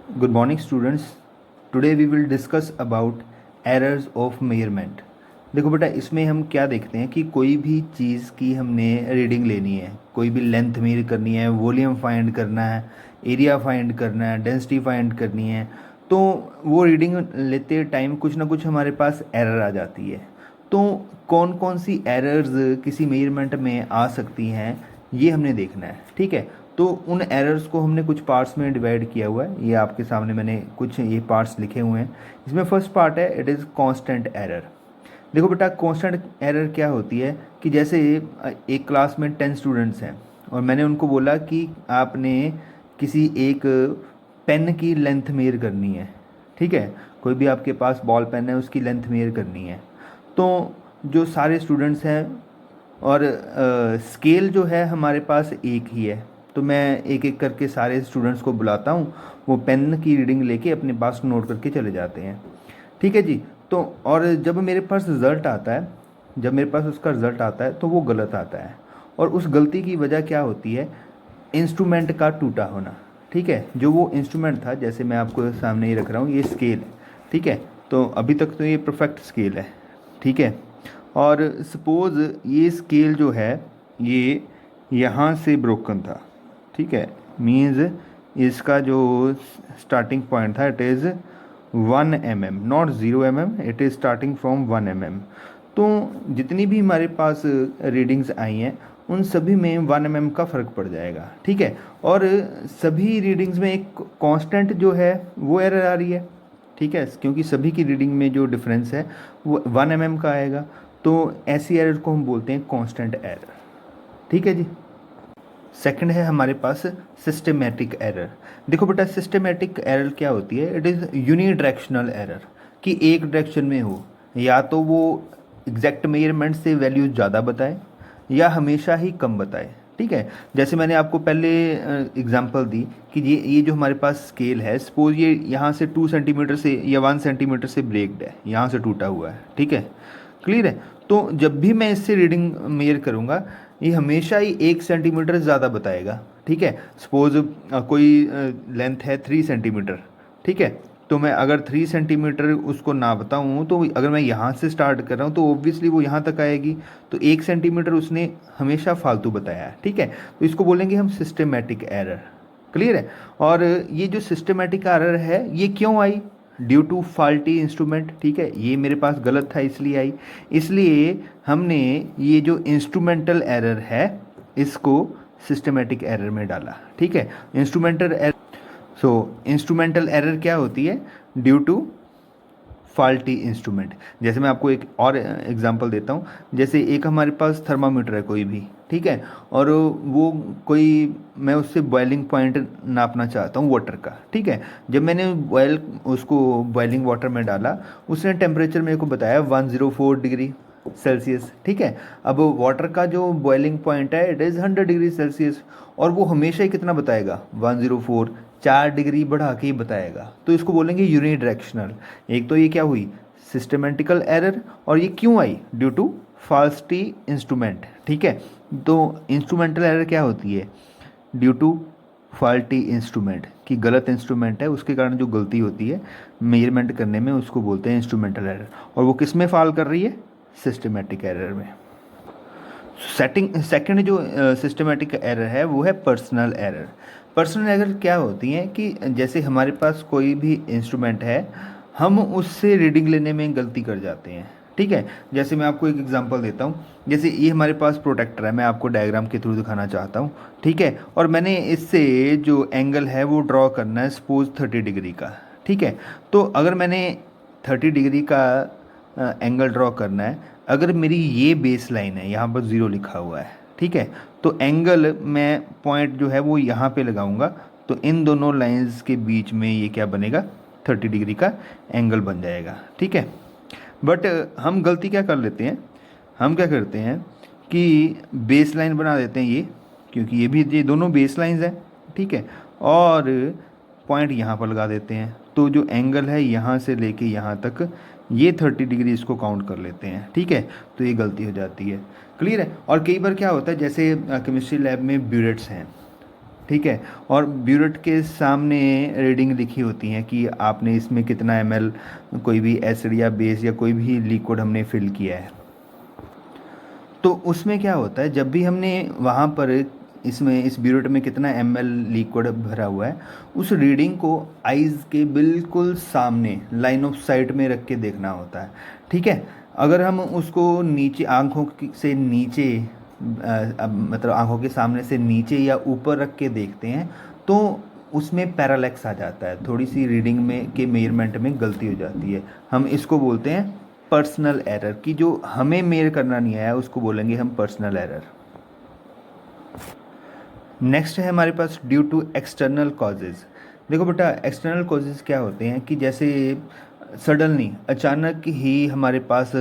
Good morning, students. Today we will discuss about errors of measurement. देखो बेटा, इसमें हम क्या देखते हैं कि कोई भी चीज़ की हमने रीडिंग लेनी है, कोई भी लेंथ मेजर करनी है, वॉल्यूम फाइंड करना है, एरिया फाइंड करना है, डेंसिटी फाइंड करनी है, तो वो रीडिंग लेते टाइम कुछ ना कुछ हमारे पास एरर आ जाती है। तो कौन कौन सी एरर्स किसी मेजरमेंट में आ सकती हैं, ये हमने देखना है। ठीक है, तो उन एरर्स को हमने कुछ पार्ट्स में डिवाइड किया हुआ है। ये आपके सामने मैंने कुछ ये पार्ट्स लिखे हुए हैं। इसमें फर्स्ट पार्ट है, इट इज़ कांस्टेंट एरर। देखो बेटा, कांस्टेंट एरर क्या होती है कि जैसे एक क्लास में 10 स्टूडेंट्स हैं और मैंने उनको बोला कि आपने किसी एक पेन की लेंथ मेजर करनी है। ठीक है, कोई भी आपके पास बॉल पेन है, उसकी लेंथ मेजर करनी है। तो जो सारे स्टूडेंट्स हैं और स्केल जो है हमारे पास एक ही है, तो मैं एक एक करके सारे स्टूडेंट्स को बुलाता हूँ। वो पेन की रीडिंग लेके अपने पास नोट करके चले जाते हैं। ठीक है जी। तो और जब मेरे पास रिज़ल्ट आता है, जब मेरे पास उसका रिज़ल्ट आता है तो वो गलत आता है। और उस गलती की वजह क्या होती है? इंस्ट्रूमेंट का टूटा होना। ठीक है, जो वो इंस्ट्रूमेंट था, जैसे मैं आपको सामने ही रख रहा हूँ, ये स्केल है। ठीक है, तो अभी तक तो ये परफेक्ट स्केल है। ठीक है, और सपोज़ ये स्केल जो है ये यहाँ से ब्रोकन था। ठीक है, मीन्स इसका जो स्टार्टिंग पॉइंट था, it is 1 mm, not 0 mm, it is starting from 1 mm। तो जितनी भी हमारे पास रीडिंग्स आई हैं उन सभी में 1 mm का फ़र्क पड़ जाएगा। ठीक है, और सभी रीडिंग्स में एक कांस्टेंट जो है वो एरर आ रही है। ठीक है, क्योंकि सभी की रीडिंग में जो डिफरेंस है वो 1 mm का आएगा। तो ऐसी एरर को हम बोलते हैं कांस्टेंट एरर। ठीक है जी। सेकंड है हमारे पास सिस्टमेटिक एरर। देखो बेटा, सिस्टमेटिक एरर क्या होती है? इट इज़ यूनिडायरेक्शनल एरर, कि एक डायरेक्शन में हो, या तो वो एग्जैक्ट मेजरमेंट से वैल्यूज ज़्यादा बताए या हमेशा ही कम बताए। ठीक है, जैसे मैंने आपको पहले एग्जांपल दी कि ये जो हमारे पास स्केल है, सपोज ये यहाँ से 2 सेंटीमीटर से या 1 सेंटीमीटर से ब्रेक्ड है, यहाँ से टूटा हुआ है। ठीक है, क्लियर है? तो जब भी मैं इससे रीडिंग मेजर करूँगा, ये हमेशा ही 1 सेंटीमीटर ज़्यादा बताएगा। ठीक है, सपोज कोई लेंथ है 3 सेंटीमीटर। ठीक है, तो मैं अगर 3 सेंटीमीटर उसको ना बताऊँ, तो अगर मैं यहाँ से स्टार्ट कर रहा हूँ तो ऑब्वियसली वो यहाँ तक आएगी। तो 1 सेंटीमीटर उसने हमेशा फालतू बताया है। ठीक है, तो इसको बोलेंगे हम सिस्टमेटिक एरर। क्लियर है? और ये जो सिस्टमेटिक एरर है ये क्यों आई? Due to faulty instrument. ठीक है, ये मेरे पास गलत था इसलिए आई। इसलिए हमने ये जो इंस्ट्रूमेंटल एरर है इसको सिस्टमेटिक एरर में डाला। ठीक है, instrumental error. So instrumental error क्या होती है? Due to faulty instrument. जैसे मैं आपको एक और एग्जांपल देता हूँ। जैसे एक हमारे पास थर्मामीटर है कोई भी। ठीक है, और वो कोई, मैं उससे बॉइलिंग पॉइंट नापना चाहता हूँ वाटर का। ठीक है, जब मैंने उसको बॉइलिंग वाटर में डाला, उसने टेम्परेचर मेरे को बताया 104 डिग्री सेल्सियस। ठीक है, अब वाटर का जो बॉइलिंग पॉइंट है इट इज़ 100 डिग्री सेल्सियस, और वो हमेशा ही कितना बताएगा? 104, 4 डिग्री बढ़ा के ही बताएगा। तो इसको बोलेंगे यूनिडायरेक्शनल। एक तो ये क्या हुई? Systematical error. और ये क्यों आई? Due to faulty instrument. ठीक है, तो इंस्ट्रूमेंटल एरर क्या होती है? ड्यू टू फॉल्टी इंस्ट्रूमेंट, कि गलत इंस्ट्रूमेंट है उसके कारण जो गलती होती है मेजरमेंट करने में, उसको बोलते हैं इंस्ट्रूमेंटल एरर। और वो किस में फॉल कर रही है? सिस्टमेटिक एरर में। सेकंड जो सिस्टमेटिक एरर है वो है पर्सनल एरर। पर्सनल एरर क्या होती है कि जैसे हमारे पास कोई भी इंस्ट्रूमेंट है, हम उससे रीडिंग लेने में गलती कर जाते हैं। ठीक है, जैसे मैं आपको एक एग्जांपल देता हूँ। जैसे ये हमारे पास प्रोटेक्टर है, मैं आपको डायग्राम के थ्रू दिखाना चाहता हूँ। ठीक है, और मैंने इससे जो एंगल है वो ड्रॉ करना है, सपोज 30 डिग्री का। ठीक है, तो अगर मैंने 30 डिग्री का एंगल ड्रॉ करना है, अगर मेरी ये बेस लाइन है, यहाँ पर 0 लिखा हुआ है। ठीक है, तो एंगल मैं पॉइंट जो है वो यहाँ पे लगाऊंगा, तो इन दोनों लाइंस के बीच में ये क्या बनेगा? 30 डिग्री का एंगल बन जाएगा। ठीक है, बट हम गलती क्या कर लेते हैं? हम क्या करते हैं कि बेस लाइन बना देते हैं ये, क्योंकि ये दोनों बेस लाइंस हैं। ठीक है, और पॉइंट यहाँ पर लगा देते हैं, तो जो एंगल है यहाँ से लेके यहाँ तक, ये 30 डिग्री इसको काउंट कर लेते हैं। ठीक है, तो ये गलती हो जाती है। क्लियर है? और कई बार क्या होता है, जैसे केमिस्ट्री लैब में ब्यूरेट्स हैं। ठीक है। और ब्यूरेट के सामने रीडिंग लिखी होती हैं कि आपने इसमें कितना ml कोई भी एसिड या बेस या कोई भी लिक्विड हमने फिल किया है। तो उसमें क्या होता है, जब भी हमने वहाँ पर इसमें इस ब्यूरेट में कितना ml लिक्विड भरा हुआ है, उस रीडिंग को आइज़ के बिल्कुल सामने लाइन ऑफ साइट में रख के देखना होता है। ठीक है। अगर हम उसको नीचे से नीचे मतलब आंखों के सामने से नीचे या ऊपर रख के देखते हैं तो उसमें पैरालैक्स आ जाता है, थोड़ी सी रीडिंग में के मेजरमेंट में गलती हो जाती है। हम इसको बोलते हैं पर्सनल एरर, कि जो हमें मेयर करना नहीं आया उसको बोलेंगे हम पर्सनल एरर। नेक्स्ट है हमारे पास ड्यू टू एक्सटर्नल कॉजेज़। देखो बेटा, एक्सटर्नल कॉजेज़ क्या होते हैं कि जैसे सडनली अचानक ही हमारे पास,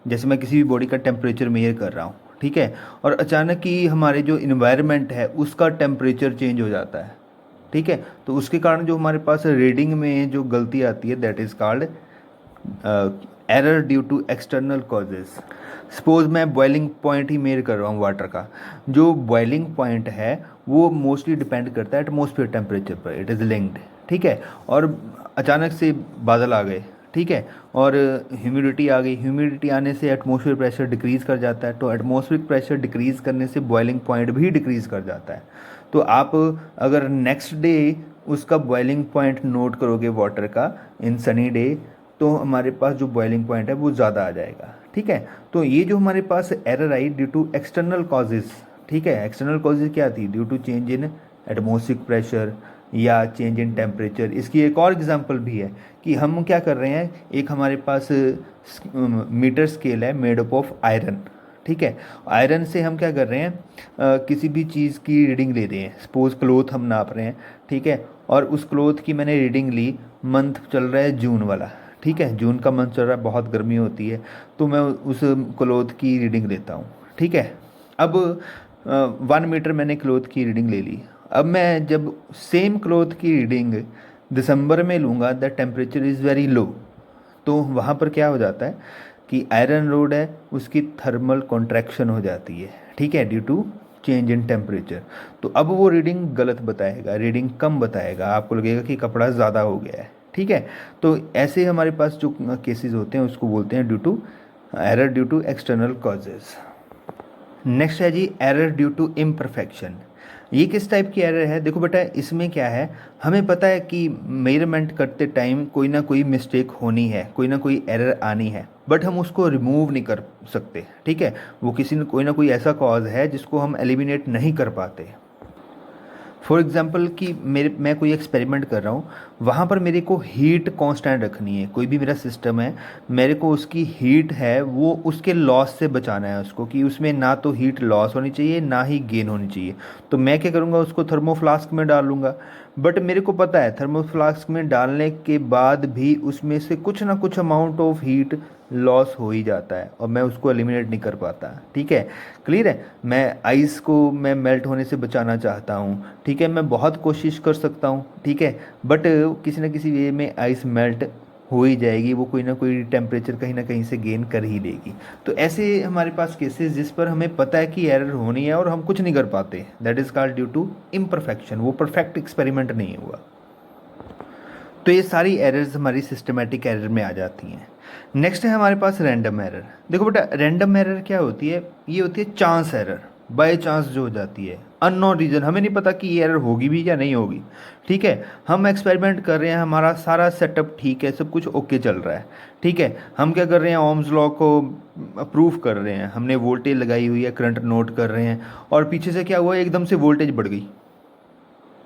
जैसे मैं किसी भी बॉडी का टेम्परेचर मेजर कर रहा हूँ, ठीक है, और अचानक ही हमारे जो इन्वायरमेंट है उसका टेम्परेचर चेंज हो जाता है, ठीक है, तो उसके कारण जो हमारे पास रीडिंग में जो गलती आती है that is called error due to external causes. Suppose मैं बॉइलिंग पॉइंट ही मेजर कर रहा हूँ वाटर का, जो बॉइलिंग पॉइंट है वो मोस्टली डिपेंड करता है एटमॉस्फेयर टेम्परेचर पर, इट इज़ लिंक्ड, ठीक है, और अचानक से बादल आ गए, ठीक है, और ह्यूमिडिटी आ गई, ह्यूमिडिटी आने से एटमॉस्फेयर प्रेशर डिक्रीज़ कर जाता है, तो एटमॉस्फेरिक प्रेशर डिक्रीज़ करने से बॉइलिंग पॉइंट भी डिक्रीज़ कर जाता है। तो आप अगर नेक्स्ट डे उसका बॉइलिंग पॉइंट नोट करोगे वाटर का इन सनी डे, तो हमारे पास जो बॉइलिंग पॉइंट है वो ज़्यादा आ जाएगा, ठीक है। तो ये जो हमारे पास एरर आई ड्यू टू एक्सटर्नल कॉजेज़, ठीक है, एक्सटर्नल कॉजेज़ क्या थी, due to change in atmospheric pressure या चेंज इन टेम्परेचर। इसकी एक और एग्जांपल भी है कि हम क्या कर रहे हैं, एक हमारे पास मीटर स्केल है मेड अप ऑफ आयरन, ठीक है, आयरन से हम क्या कर रहे हैं, किसी भी चीज़ की रीडिंग ले रहे हैं, सपोज क्लोथ हम नाप रहे हैं, ठीक है, और उस क्लोथ की मैंने रीडिंग ली, मंथ चल रहा है जून वाला, ठीक है, जून का मंथ चल रहा है, बहुत गर्मी होती है, तो मैं उस क्लोथ की रीडिंग लेता हूँ, ठीक है। अब 1 मीटर मैंने क्लोथ की रीडिंग ले ली। अब मैं जब सेम क्लोथ की रीडिंग दिसंबर में लूँगा, the temperature is very low, तो वहाँ पर क्या हो जाता है कि आयरन रोड है उसकी थर्मल कॉन्ट्रैक्शन हो जाती है, ठीक है, due to change in temperature. तो अब वो रीडिंग गलत बताएगा, रीडिंग कम बताएगा, आपको लगेगा कि कपड़ा ज़्यादा हो गया है, ठीक है। तो ऐसे हमारे पास जो केसेस होते हैं उसको बोलते हैं due to error due to external causes. Next है जी एरर ड्यू टू इम्परफेक्शन। ये किस टाइप की एरर है, देखो बेटा, इसमें क्या है, हमें पता है कि मेजरमेंट करते टाइम कोई ना कोई मिस्टेक होनी है, कोई ना कोई एरर आनी है, बट हम उसको रिमूव नहीं कर सकते, ठीक है, वो किसी न कोई ना कोई ऐसा कॉज है जिसको हम एलिमिनेट नहीं कर पाते। फॉर एग्ज़ाम्पल कि मैं कोई एक्सपेरिमेंट कर रहा हूँ, वहाँ पर मेरे को हीट कांस्टेंट रखनी है, कोई भी मेरा सिस्टम है, मेरे को उसकी हीट है वो उसके लॉस से बचाना है उसको, कि उसमें ना तो हीट लॉस होनी चाहिए ना ही गेन होनी चाहिए। तो मैं क्या करूँगा, उसको थर्मोफ्लास्क में डाल लूँगा, बट मेरे को पता है थर्मोफ्लास्क में डालने के बाद भी उसमें से कुछ ना कुछ अमाउंट ऑफ हीट लॉस हो ही जाता है और मैं उसको एलिमिनेट नहीं कर पाता, ठीक है, क्लियर है। मैं आइस को मैं मेल्ट होने से बचाना चाहता हूँ, ठीक है, मैं बहुत कोशिश कर सकता हूँ, ठीक है, बट किसी न किसी वे में आइस मेल्ट हो ही जाएगी, वो कोई ना कोई टेम्परेचर कहीं ना कहीं से गेन कर ही लेगी। तो ऐसे हमारे पास केसेस जिस पर हमें पता है कि एरर होनी है और हम कुछ नहीं कर पाते, that is called due to imperfection, वो परफेक्ट एक्सपेरिमेंट नहीं हुआ। तो ये सारी एरर्स हमारी सिस्टमेटिक एरर में आ जाती हैं। नेक्स्ट है हमारे पास रैंडम एरर। देखो बेटा, रैंडम एरर क्या होती है, ये होती है चांस एरर, बाय चांस जो हो जाती है, अननोन रीजन, हमें नहीं पता कि ये एरर होगी भी या नहीं होगी, ठीक है, हम एक्सपेरिमेंट कर रहे हैं, हमारा सारा सेटअप ठीक है, सब कुछ ओके चल रहा है, ठीक है, हम क्या कर रहे हैं, ओम्स लॉ को अप्रूव कर रहे हैं, हमने वोल्टेज लगाई हुई है, करंट नोट कर रहे हैं, और पीछे से क्या हुआ, एकदम से वोल्टेज बढ़ गई,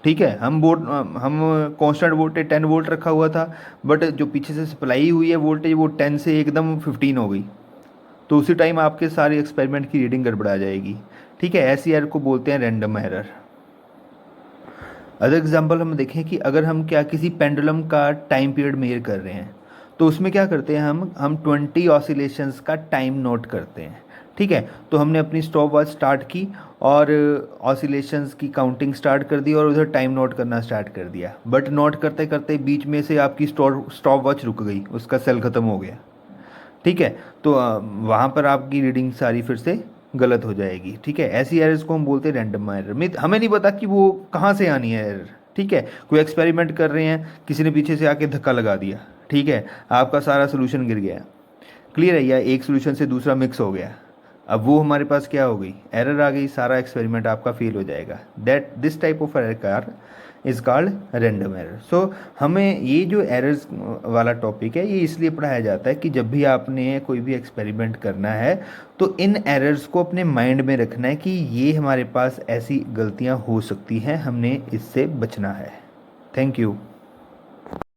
ठीक है, हम कांस्टेंट वोल्टेज 10 वोल्ट रखा हुआ था, बट जो पीछे से सप्लाई हुई है वोल्टेज वो 10 से एकदम 15 हो गई, तो उसी टाइम आपके सारे एक्सपेरिमेंट की रीडिंग गड़बड़ा जाएगी, ठीक है। ऐसी एरर को बोलते हैं रैंडम एरर। अदर एग्जांपल हम देखें कि अगर हम क्या किसी पेंडुलम का टाइम पीरियड मेजर कर रहे हैं, तो उसमें क्या करते हैं, हम 20 ऑसिलेशंस का टाइम नोट करते हैं, ठीक है, तो हमने अपनी स्टॉप वॉच स्टार्ट की और ऑसिलेशंस की काउंटिंग स्टार्ट कर दी और उधर टाइम नोट करना स्टार्ट कर दिया, बट नोट करते करते बीच में से आपकी स्टॉप वॉच रुक गई, उसका सेल ख़त्म हो गया, ठीक है, तो वहाँ पर आपकी रीडिंग सारी फिर से गलत हो जाएगी। ठीक है, ऐसी एरर्स को हम बोलते हैं रैंडम एरर। हमें नहीं पता कि वो कहाँ से आनी है एरर। ठीक है, कोई एक्सपेरिमेंट कर रहे हैं, किसी ने पीछे से आके धक्का लगा दिया, ठीक है, आपका सारा सोल्यूशन गिर गया। क्लियर है, या एक सोल्यूशन से दूसरा मिक्स हो गया, अब वो हमारे पास क्या हो गई, एरर आ गई, सारा एक्सपेरिमेंट आपका फेल हो जाएगा। That this type of error कार is called random error. So हमें ये जो एरर्स वाला टॉपिक है ये इसलिए पढ़ाया जाता है कि जब भी आपने कोई भी एक्सपेरिमेंट करना है तो इन एरर्स को अपने माइंड में रखना है कि ये हमारे पास ऐसी गलतियां हो सकती हैं, हमने इससे बचना है। Thank you.